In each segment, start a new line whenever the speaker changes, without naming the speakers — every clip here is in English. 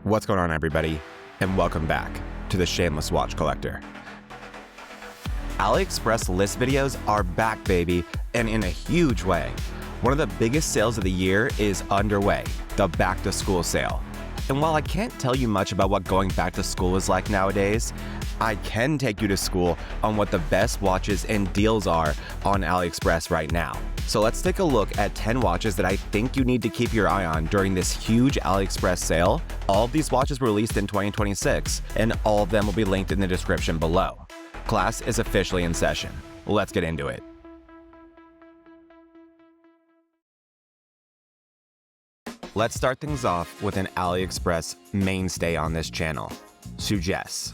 What's going on, everybody, and welcome back to the Shameless Watch Collector. AliExpress list videos are back, baby, and in a huge way. One of the biggest sales of the year is underway, the back to school sale. And while I can't tell you much about what going back to school is like nowadays, I can take you to school on what the best watches and deals are on AliExpress right now. So let's take a look at 10 watches that I think you need to keep your eye on during this huge AliExpress sale. All of these watches were released in 2026, and all of them will be linked in the description below. Class is officially in session. Let's get into it. Let's start things off with an AliExpress mainstay on this channel, Sugess.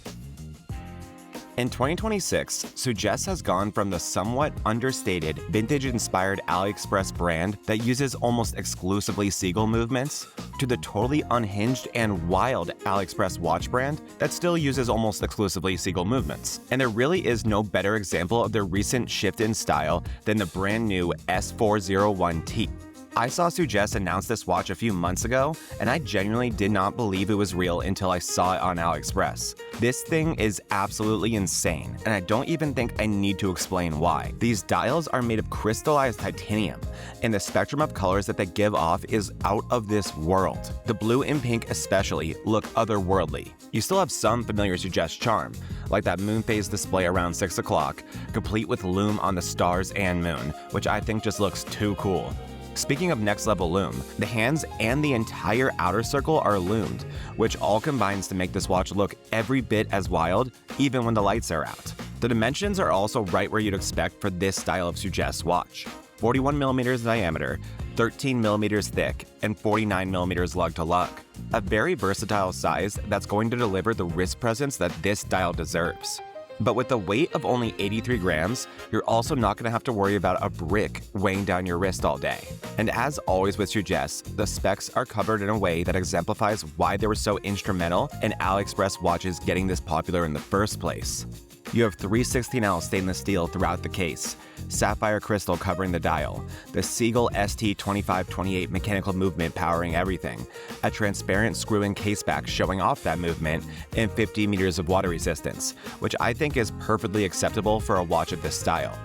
In 2026, Sugess has gone from the somewhat understated, vintage-inspired AliExpress brand that uses almost exclusively seagull movements to the totally unhinged and wild AliExpress watch brand that still uses almost exclusively seagull movements. And there really is no better example of their recent shift in style than the brand new S401T. I saw Sugess announce this watch a few months ago, and I genuinely did not believe it was real until I saw it on AliExpress. This thing is absolutely insane, and I don't even think I need to explain why. These dials are made of crystallized titanium, and the spectrum of colors that they give off is out of this world. The blue and pink especially look otherworldly. You still have some familiar Sugess charm, like that moon phase display around 6 o'clock, complete with lume on the stars and moon, which I think just looks too cool. Speaking of next level lume, the hands and the entire outer circle are lumed, which all combines to make this watch look every bit as wild, even when the lights are out. The dimensions are also right where you'd expect for this style of Sugess watch. 41mm in diameter, 13mm thick, and 49mm lug to lug. A very versatile size that's going to deliver the wrist presence that this dial deserves. But with the weight of only 83 grams, you're also not going to have to worry about a brick weighing down your wrist all day. And as always with Sugess, the specs are covered in a way that exemplifies why they were so instrumental in AliExpress watches getting this popular in the first place. You have 316L stainless steel throughout the case, sapphire crystal covering the dial, the Seagull ST2528 mechanical movement powering everything, a transparent screw-in caseback showing off that movement, and 50 meters of water resistance, which I think is perfectly acceptable for a watch of this style.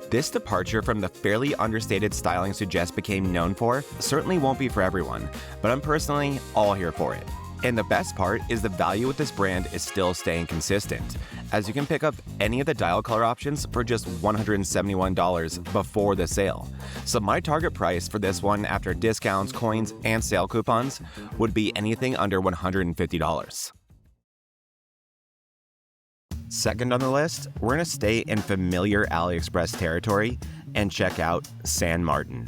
This departure from the fairly understated styling Sugess became known for certainly won't be for everyone, but I'm personally all here for it. And the best part is the value with this brand is still staying consistent, as you can pick up any of the dial color options for just $171 before the sale. So my target price for this one after discounts, coins, and sale coupons would be anything under $150. Second on the list, we're going to stay in familiar AliExpress territory and check out San Martin.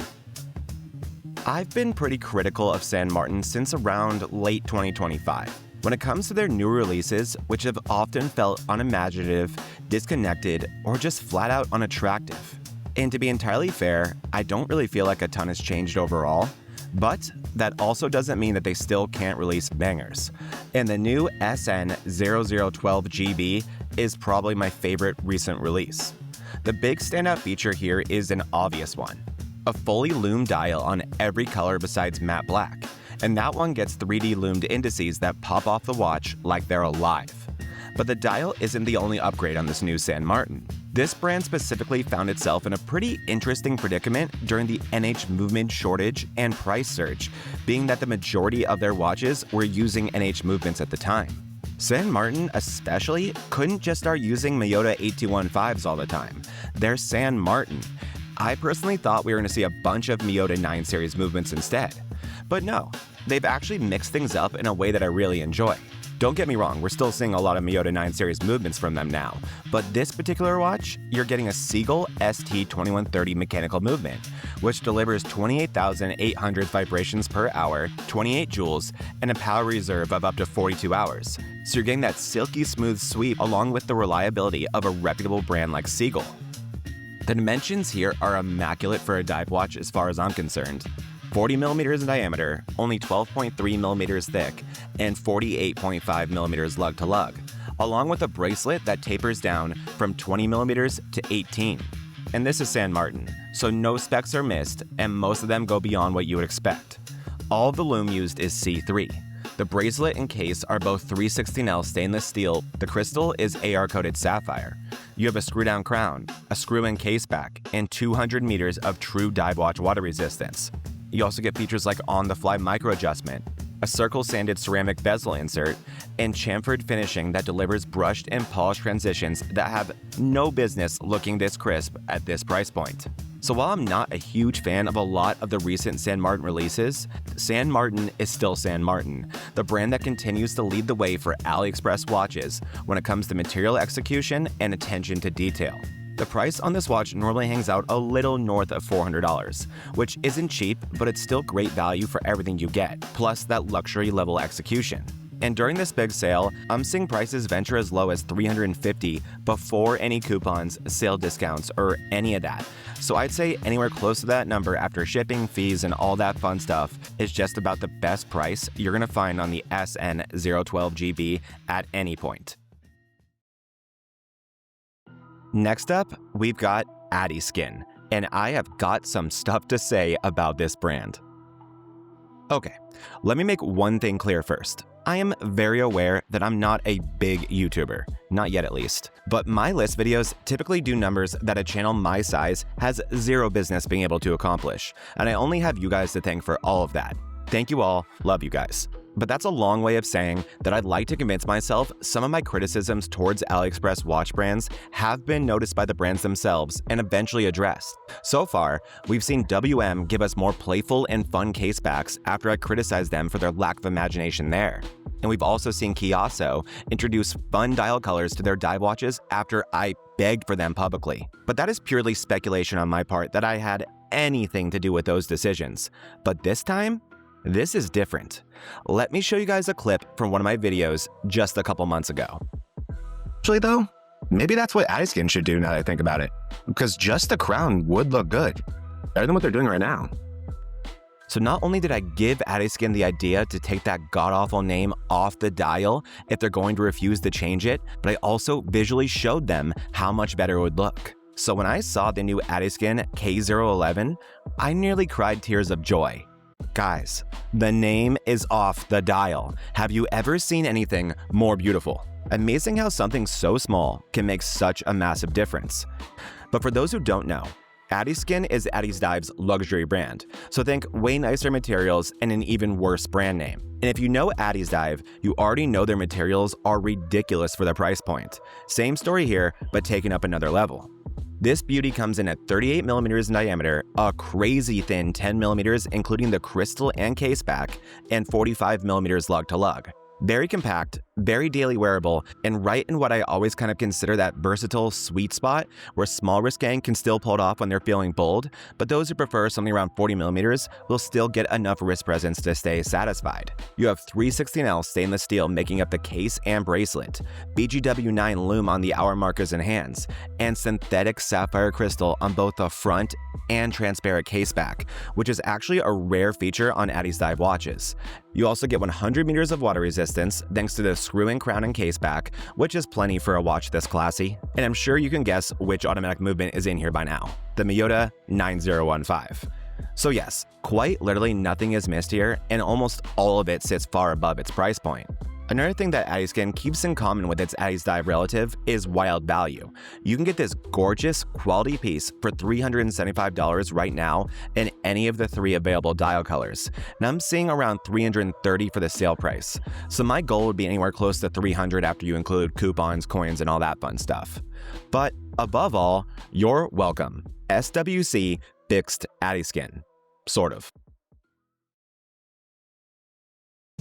I've been pretty critical of San Martin since around late 2025. When it comes to their new releases, which have often felt unimaginative, disconnected, or just flat out unattractive. And to be entirely fair, I don't really feel like a ton has changed overall, but that also doesn't mean that they still can't release bangers. And the new SN0012GB is probably my favorite recent release. The big standout feature here is an obvious one. A fully loomed dial on every color besides matte black, and that one gets 3D loomed indices that pop off the watch like they're alive. But the dial isn't the only upgrade on this new San Martin. This brand specifically found itself in a pretty interesting predicament during the NH movement shortage and price surge, being that the majority of their watches were using NH movements at the time. San Martin especially couldn't just start using Miyota 8215s all the time. They're San Martin. I personally thought we were going to see a bunch of Miyota 9 series movements instead. But no, they've actually mixed things up in a way that I really enjoy. Don't get me wrong, we're still seeing a lot of Miyota 9 series movements from them now, but this particular watch, you're getting a Seagull ST2130 mechanical movement, which delivers 28,800 vibrations per hour, 28 joules, and a power reserve of up to 42 hours. So you're getting that silky smooth sweep along with the reliability of a reputable brand like Seagull. The dimensions here are immaculate for a dive watch as far as I'm concerned. 40mm in diameter, only 12.3mm thick, and 48.5mm lug to lug, along with a bracelet that tapers down from 20mm to 18. And this is San Martin, so no specs are missed, and most of them go beyond what you would expect. All of the lume used is C3. The bracelet and case are both 316L stainless steel. The crystal is AR-coated sapphire. You have a screw-down crown, a screw-in case back, and 200 meters of true dive watch water resistance. You also get features like on-the-fly micro adjustment, a circle-sanded ceramic bezel insert, and chamfered finishing that delivers brushed and polished transitions that have no business looking this crisp at this price point. So while I'm not a huge fan of a lot of the recent San Martin releases, San Martin is still San Martin, the brand that continues to lead the way for AliExpress watches when it comes to material execution and attention to detail. The price on this watch normally hangs out a little north of $400, which isn't cheap, but it's still great value for everything you get, plus that luxury level execution. And during this big sale, I'm seeing prices venture as low as $350 before any coupons, sale discounts, or any of that. So I'd say anywhere close to that number after shipping, fees, and all that fun stuff is just about the best price you're gonna find on the SN012GB at any point. Next up, we've got Addieskin, and I have got some stuff to say about this brand. Okay, let me make one thing clear first. I am very aware that I'm not a big YouTuber, not yet at least, but my list videos typically do numbers that a channel my size has zero business being able to accomplish, and I only have you guys to thank for all of that. Thank you all, love you guys. But that's a long way of saying that I'd like to convince myself some of my criticisms towards AliExpress watch brands have been noticed by the brands themselves and eventually addressed. So far, we've seen WM give us more playful and fun casebacks after I criticized them for their lack of imagination there. And we've also seen Kiaso introduce fun dial colors to their dive watches after I begged for them publicly. But that is purely speculation on my part that I had anything to do with those decisions. But this time, this is different. Let me show you guys a clip from one of my videos just a couple months ago.
Actually though, maybe that's what Addieskin should do now that I think about it. Because just the crown would look good. Better than what they're doing right now.
So not only did I give Addieskin the idea to take that god-awful name off the dial if they're going to refuse to change it, but I also visually showed them how much better it would look. So when I saw the new Addieskin K011, I nearly cried tears of joy. Guys, the name is off the dial. Have you ever seen anything more beautiful? Amazing how something so small can make such a massive difference. But for those who don't know, Addieskin is Addiesdives' luxury brand, so think way nicer materials and an even worse brand name. And if you know Addiesdive, you already know their materials are ridiculous for their price point. Same story here, but taken up another level. This beauty comes in at 38mm in diameter, a crazy thin 10mm including the crystal and case back, and 45mm lug to lug. Very compact, very daily wearable, and right in what I always kind of consider that versatile sweet spot where small wrist gang can still pull it off when they're feeling bold, but those who prefer something around 40mm will still get enough wrist presence to stay satisfied. You have 316L stainless steel making up the case and bracelet, BGW9 lume on the hour markers and hands, and synthetic sapphire crystal on both the front and transparent case back, which is actually a rare feature on Addiesdive watches. You also get 100 meters of water resistance thanks to the screw-in crown and case back, which is plenty for a watch this classy. And I'm sure you can guess which automatic movement is in here by now, the Miyota 9015. So yes, quite literally nothing is missed here, and almost all of it sits far above its price point. Another thing that Addieskin keeps in common with its Addiesdive relative is wild value. You can get this gorgeous quality piece for $375 right now in any of the 3 available dial colors, and I'm seeing around $330 for the sale price. So my goal would be anywhere close to $300 after you include coupons, coins, and all that fun stuff. But above all, you're welcome. SWC fixed Addieskin. Sort of.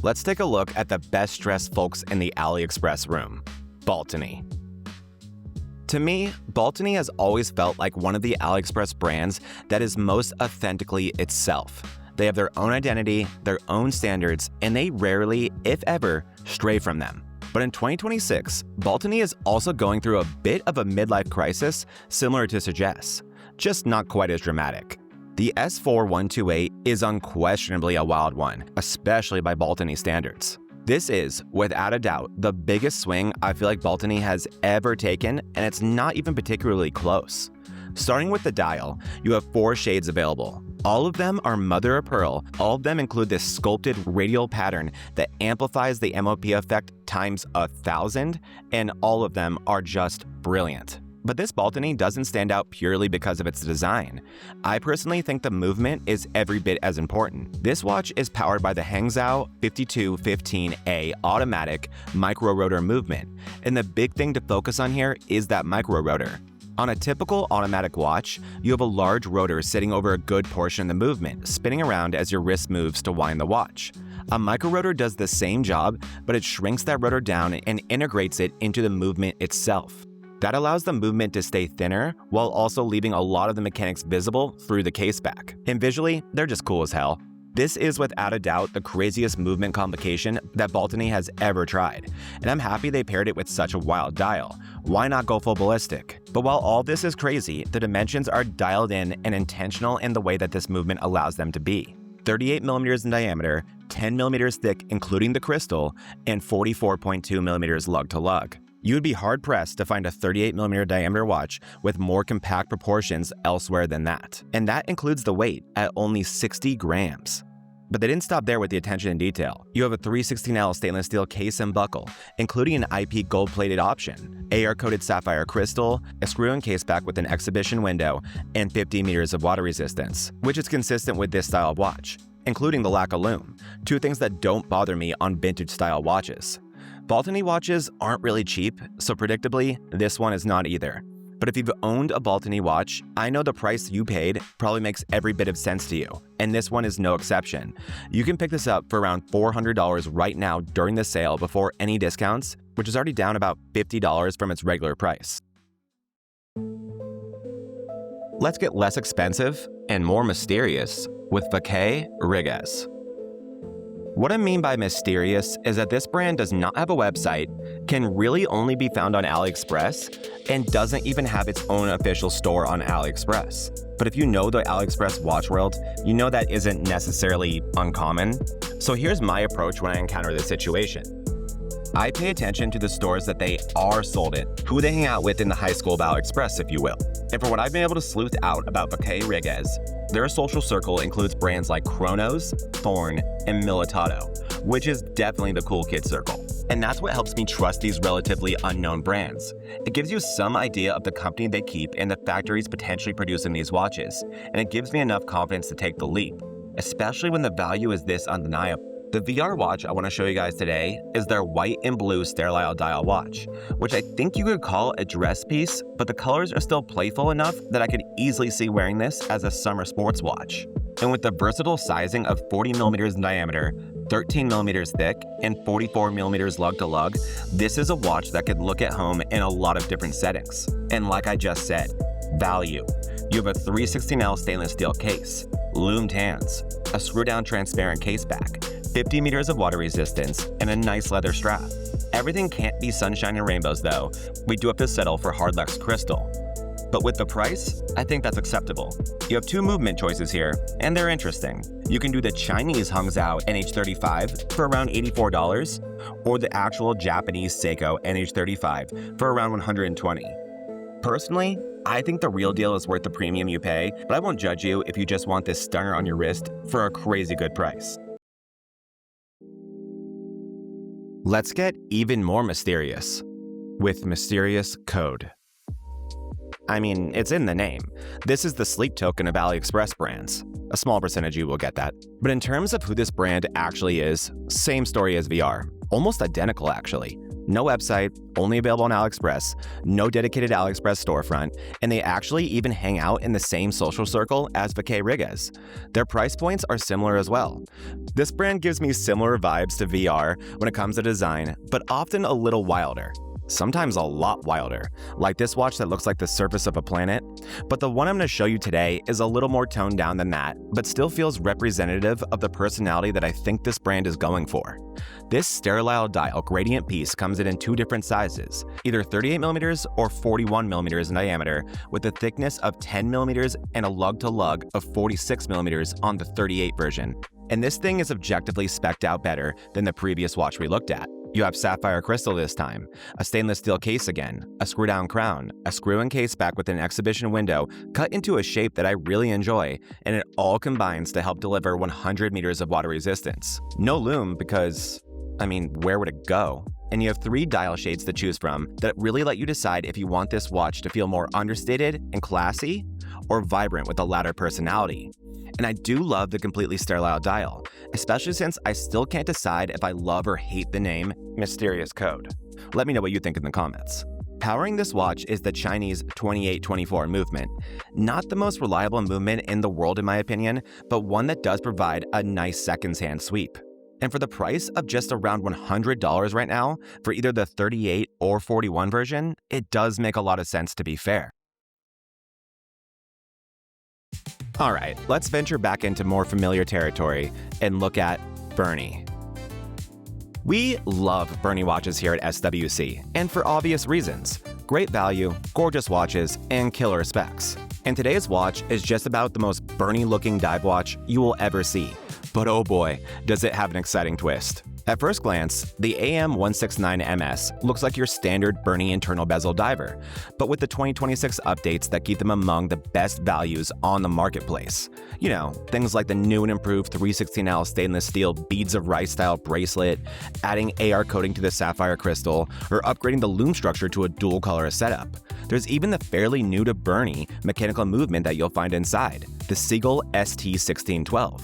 Let's take a look at the best dressed folks in the AliExpress room, Baltany. To me, Baltany has always felt like one of the AliExpress brands that is most authentically itself. They have their own identity, their own standards, and they rarely, if ever, stray from them. But in 2026, Baltany is also going through a bit of a midlife crisis similar to Sugess, just not quite as dramatic. The S4128 is unquestionably a wild one, especially by Baltany standards. This is, without a doubt, the biggest swing I feel like Baltany has ever taken, and it's not even particularly close. Starting with the dial, you have 4 shades available: All of them are mother of pearl. All of them include this sculpted radial pattern that amplifies the MOP effect times 1,000, and all of them are just brilliant. But this Baltany doesn't stand out purely because of its design. I personally think the movement is every bit as important. This watch is powered by the Hangzhou 5215A automatic micro rotor movement, and the big thing to focus on here is that micro rotor. On a typical automatic watch, you have a large rotor sitting over a good portion of the movement, spinning around as your wrist moves to wind the watch. A micro rotor does the same job, but it shrinks that rotor down and integrates it into the movement itself. That allows the movement to stay thinner while also leaving a lot of the mechanics visible through the case back. And visually, they're just cool as hell. This is without a doubt the craziest movement complication that Baltany has ever tried, and I'm happy they paired it with such a wild dial. Why not go full ballistic? But while all this is crazy, the dimensions are dialed in and intentional in the way that this movement allows them to be. 38mm in diameter, 10mm thick including the crystal, and 44.2mm lug to lug. You would be hard-pressed to find a 38mm diameter watch with more compact proportions elsewhere than that. And that includes the weight at only 60 grams. But they didn't stop there with the attention and detail. You have a 316L stainless steel case and buckle, including an IP gold-plated option, AR-coated sapphire crystal, a screw-in case back with an exhibition window, and 50 meters of water resistance, which is consistent with this style of watch, including the lack of lume, two things that don't bother me on vintage-style watches. Baltany watches aren't really cheap, so predictably, this one is not either. But if you've owned a Baltany watch, I know the price you paid probably makes every bit of sense to you, and this one is no exception. You can pick this up for around $400 right now during the sale before any discounts, which is already down about $50 from its regular price. Let's get less expensive and more mysterious with Vakuy Rigas. What I mean by mysterious is that this brand does not have a website, can really only be found on AliExpress, and doesn't even have its own official store on AliExpress. But if you know the AliExpress watch world, you know that isn't necessarily uncommon. So here's my approach when I encounter this situation. I pay attention to the stores that they are sold in, who they hang out with in the high school of AliExpress, if you will. And for what I've been able to sleuth out about Vakuy Rigas, their social circle includes brands like Chronos, Thorn, and Militato, which is definitely the cool kid circle. And that's what helps me trust these relatively unknown brands. It gives you some idea of the company they keep and the factories potentially producing these watches, and it gives me enough confidence to take the leap, especially when the value is this undeniable. The VR watch I want to show you guys today is their white and blue sterile dial watch, which I think you could call a dress piece, but the colors are still playful enough that I could easily see wearing this as a summer sports watch. And with the versatile sizing of 40mm in diameter, 13mm thick, and 44mm lug to lug, this is a watch that could look at home in a lot of different settings. And like I just said, value. You have a 316L stainless steel case, loomed hands, a screw-down transparent case back, 50 meters of water resistance, and a nice leather strap. Everything can't be sunshine and rainbows though. We do have to settle for hard luxe crystal. But with the price, I think that's acceptable. You have two movement choices here, and they're interesting. You can do the Chinese Hangzhou NH35 for around $84, or the actual Japanese Seiko NH35 for around $120. Personally, I think the real deal is worth the premium you pay, but I won't judge you if you just want this stunner on your wrist for a crazy good price. Let's get even more mysterious with Mysterious Code. I mean, it's in the name. This is the sleep token of AliExpress brands. A small percentage of you will get that. But in terms of who this brand actually is, same story as VR. Almost identical, actually. No website, only available on AliExpress, no dedicated AliExpress storefront, and they actually even hang out in the same social circle as Vakuy Rigas. Their price points are similar as well. This brand gives me similar vibes to VR when it comes to design, but often a little wilder. Sometimes a lot wilder, like this watch that looks like the surface of a planet. But the one I'm going to show you today is a little more toned down than that, but still feels representative of the personality that I think this brand is going for. This sterile dial gradient piece comes in two different sizes, either 38mm or 41mm in diameter, with a thickness of 10mm and a lug to lug of 46mm on the 38 version. And this thing is objectively spec'd out better than the previous watch we looked at. You have sapphire crystal this time, a stainless steel case again, a screw-down crown, a screw-in case back with an exhibition window cut into a shape that I really enjoy, and it all combines to help deliver 100 meters of water resistance. No lume because, where would it go? And you have 3 dial shades to choose from that really let you decide if you want this watch to feel more understated and classy, or vibrant with a louder personality. And I do love the completely sterile dial, especially since I still can't decide if I love or hate the name Mysterious Code. Let me know what you think in the comments. Powering this watch is the Chinese 2824 movement. Not the most reliable movement in the world in my opinion, but one that does provide a nice seconds hand sweep. And for the price of just around $100 right now, for either the 38 or 41 version, it does make a lot of sense to be fair. Alright, let's venture back into more familiar territory and look at Berny. We love Berny watches here at SWC, and for obvious reasons. Great value, gorgeous watches, and killer specs. And today's watch is just about the most Berny-looking dive watch you will ever see. But oh boy, does it have an exciting twist. At first glance, the AM169MS looks like your standard Berny internal bezel diver, but with the 2026 updates that keep them among the best values on the marketplace. You know, things like the new and improved 316L stainless steel beads of rice style bracelet, adding AR coating to the sapphire crystal, or upgrading the lume structure to a dual color setup. There's even the fairly new to Berny mechanical movement that you'll find inside, the Seagull ST1612.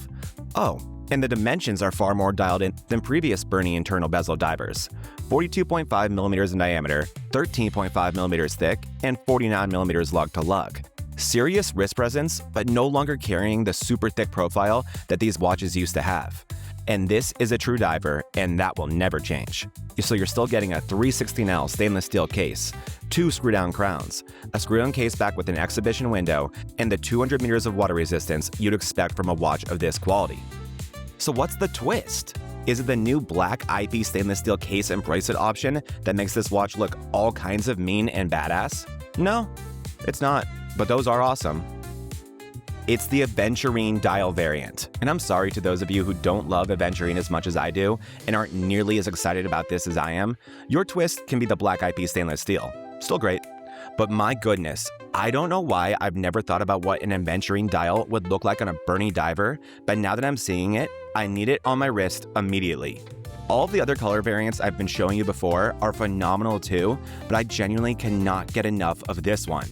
Oh, and the dimensions are far more dialed in than previous Berny internal bezel divers. 42.5 millimeters in diameter, 13.5 millimeters thick, and 49 millimeters lug to lug. Serious wrist presence, but no longer carrying the super thick profile that these watches used to have. And this is a true diver, and that will never change. So you're still getting a 316L stainless steel case, 2 screw-down crowns, a screw-in case back with an exhibition window, and the 200 meters of water resistance you'd expect from a watch of this quality. So what's the twist? Is it the new black IP stainless steel case and bracelet option that makes this watch look all kinds of mean and badass? No, it's not, but those are awesome. It's the Aventurine dial variant, and I'm sorry to those of you who don't love Aventurine as much as I do and aren't nearly as excited about this as I am. Your twist can be the black IP stainless steel. Still great. But my goodness, I don't know why I've never thought about what an Aventurine dial would look like on a Berny diver, but now that I'm seeing it, I need it on my wrist immediately. All of the other color variants I've been showing you before are phenomenal too, but I genuinely cannot get enough of this one.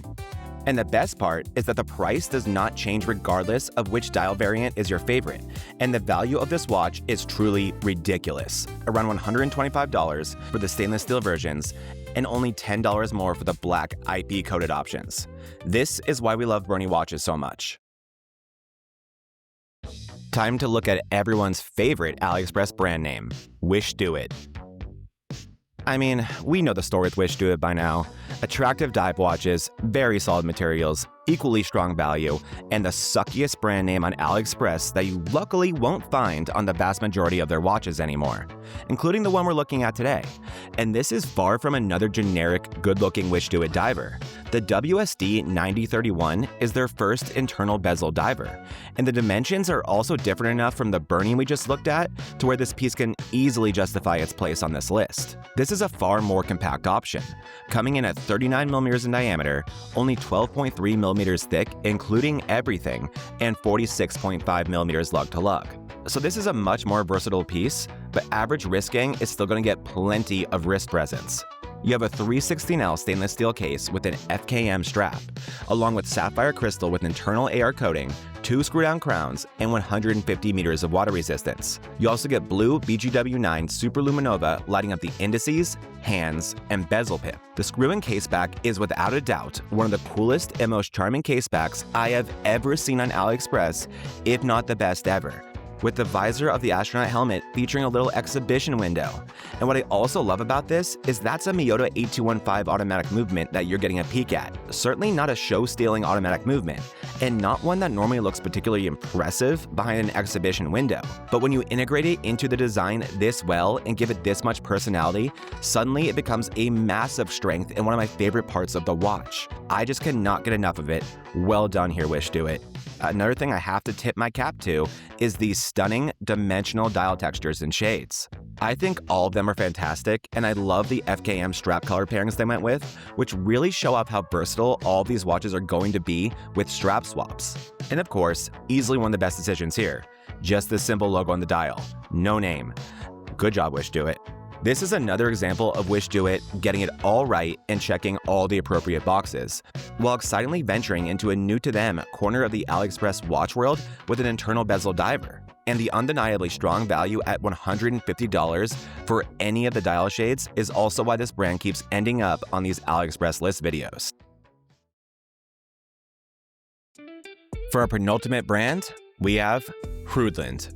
And the best part is that the price does not change regardless of which dial variant is your favorite, and the value of this watch is truly ridiculous, around $125 for the stainless steel versions, and only $10 more for the black IP-coated options. This is why we love Berny watches so much. Time to look at everyone's favorite AliExpress brand name, Wishdoit. We know the story with Wishdoit by now. Attractive dive watches, very solid materials, equally strong value, and the suckiest brand name on AliExpress that you luckily won't find on the vast majority of their watches anymore, including the one we're looking at today. And this is far from another generic, good-looking Wishdoit diver. The WSD 9031 is their first internal bezel diver, and the dimensions are also different enough from the Berny we just looked at to where this piece can easily justify its place on this list. This is a far more compact option, coming in at 39mm in diameter, only 12.3mm thick including everything, and 46.5mm lug to lug. So this is a much more versatile piece, but average wrist-gang is still going to get plenty of wrist presence. You have a 316L stainless steel case with an FKM strap, along with sapphire crystal with internal AR coating, 2 screw-down crowns, and 150 meters of water resistance. You also get blue BGW9 Super Luminova lighting up the indices, hands, and bezel pip. The screw-in case back is without a doubt one of the coolest and most charming case backs I have ever seen on AliExpress, if not the best ever, with the visor of the astronaut helmet featuring a little exhibition window. And what I also love about this is that's a Miyota 8215 automatic movement that you're getting a peek at. Certainly not a show-stealing automatic movement, and not one that normally looks particularly impressive behind an exhibition window. But when you integrate it into the design this well and give it this much personality, suddenly it becomes a massive strength and one of my favorite parts of the watch. I just cannot get enough of it. Well done here, Wishdoit. Another thing I have to tip my cap to is these stunning dimensional dial textures and shades. I think all of them are fantastic, and I love the FKM strap color pairings they went with, which really show off how versatile all of these watches are going to be with strap swaps. And of course, easily one of the best decisions here. Just the simple logo on the dial, no name. Good job, Wishdoit. This is another example of Wishdoit getting it all right and checking all the appropriate boxes, while excitingly venturing into a new-to-them corner of the AliExpress watch world with an internal bezel diver, and the undeniably strong value at $150 for any of the dial shades is also why this brand keeps ending up on these AliExpress list videos. For our penultimate brand, we have Hruodland.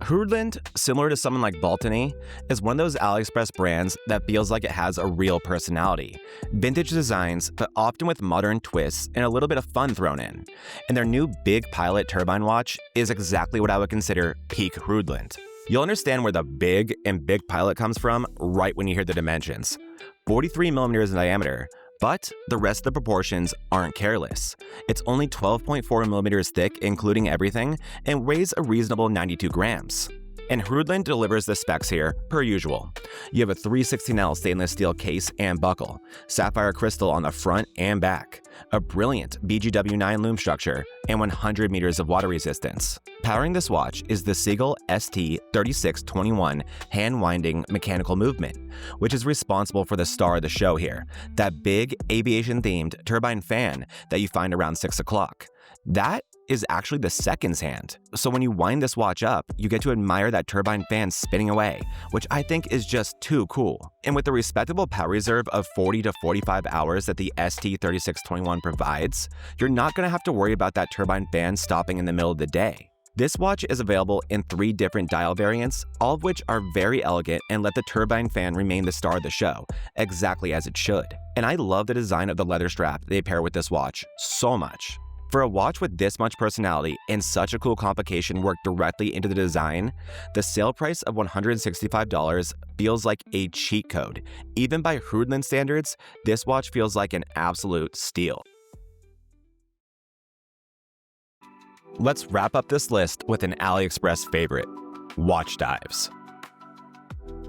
Hruodland, similar to someone like Baltany, is one of those AliExpress brands that feels like it has a real personality. Vintage designs, but often with modern twists and a little bit of fun thrown in. And their new Big Pilot turbine watch is exactly what I would consider peak Hruodland. You'll understand where the big and Big Pilot comes from right when you hear the dimensions. 43mm in diameter, but the rest of the proportions aren't careless. It's only 12.4mm thick, including everything, and weighs a reasonable 92 grams. And Hruodland delivers the specs here, per usual. You have a 316L stainless steel case and buckle, sapphire crystal on the front and back, a brilliant BGW9 loom structure, and 100 meters of water resistance. Powering this watch is the Seagull ST3621 hand-winding mechanical movement, which is responsible for the star of the show here, that big aviation-themed turbine fan that you find around 6 o'clock. That is actually the seconds hand. So when you wind this watch up, you get to admire that turbine fan spinning away, which I think is just too cool. And with the respectable power reserve of 40 to 45 hours that the ST3621 provides, you're not going to have to worry about that turbine fan stopping in the middle of the day. This watch is available in 3 different dial variants, all of which are very elegant and let the turbine fan remain the star of the show, exactly as it should. And I love the design of the leather strap they pair with this watch so much. For a watch with this much personality and such a cool complication worked directly into the design, the sale price of $165 feels like a cheat code. Even by Hruodland standards, this watch feels like an absolute steal. Let's wrap up this list with an AliExpress favorite, Watchdives.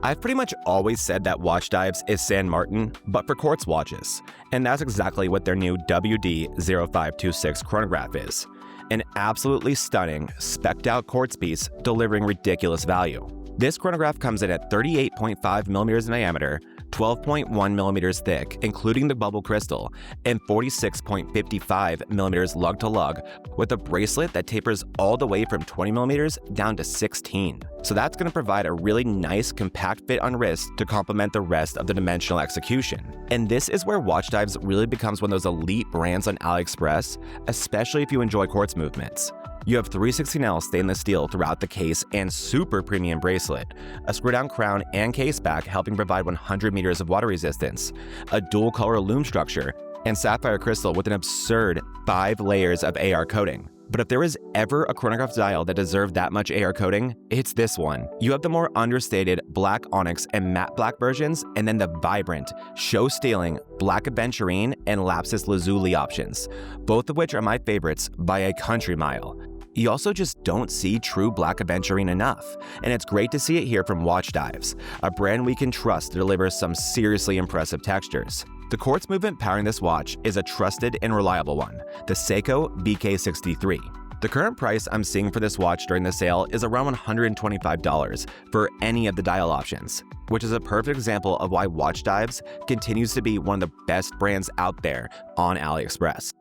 I've pretty much always said that Watchdives is San Martin, but for quartz watches, and that's exactly what their new WD-0526 chronograph is. An absolutely stunning, specced out quartz piece delivering ridiculous value. This chronograph comes in at 38.5mm in diameter, 12.1mm thick, including the bubble crystal, and 46.55mm lug to lug, with a bracelet that tapers all the way from 20mm down to 16. So that's going to provide a really nice compact fit on wrist to complement the rest of the dimensional execution. And this is where Watchdives really becomes one of those elite brands on AliExpress, especially if you enjoy quartz movements. You have 316L stainless steel throughout the case and super premium bracelet, a screw-down crown and case back helping provide 100 meters of water resistance, a dual-color loom structure, and sapphire crystal with an absurd 5 layers of AR coating. But if there was ever a chronograph dial that deserved that much AR coating, it's this one. You have the more understated black onyx and matte black versions, and then the vibrant, show-stealing black aventurine and lapis lazuli options, both of which are my favorites by a country mile. You also just don't see true black aventurine enough, and it's great to see it here from Watchdives, a brand we can trust to deliver some seriously impressive textures. The quartz movement powering this watch is a trusted and reliable one, the Seiko BK63. The current price I'm seeing for this watch during the sale is around $125 for any of the dial options, which is a perfect example of why Watchdives continues to be one of the best brands out there on AliExpress.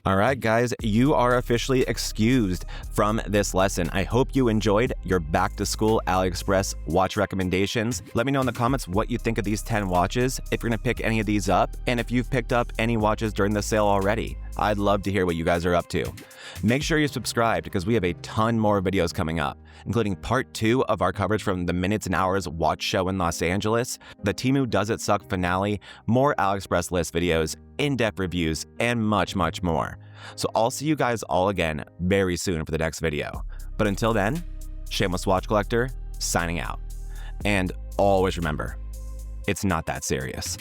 Alright guys, you are officially excused from this lesson. I hope you enjoyed your back to school AliExpress watch recommendations. Let me know in the comments what you think of these 10 watches, if you're going to pick any of these up, and if you've picked up any watches during the sale already. I'd love to hear what you guys are up to. Make sure you subscribe because we have a ton more videos coming up, including part 2 of our coverage from the Minutes and Hours watch show in Los Angeles, the Temu Does It Suck finale, more AliExpress list videos, in-depth reviews, and much, much more. So I'll see you guys all again very soon for the next video. But until then, Shameless Watch Collector, signing out. And always remember, it's not that serious.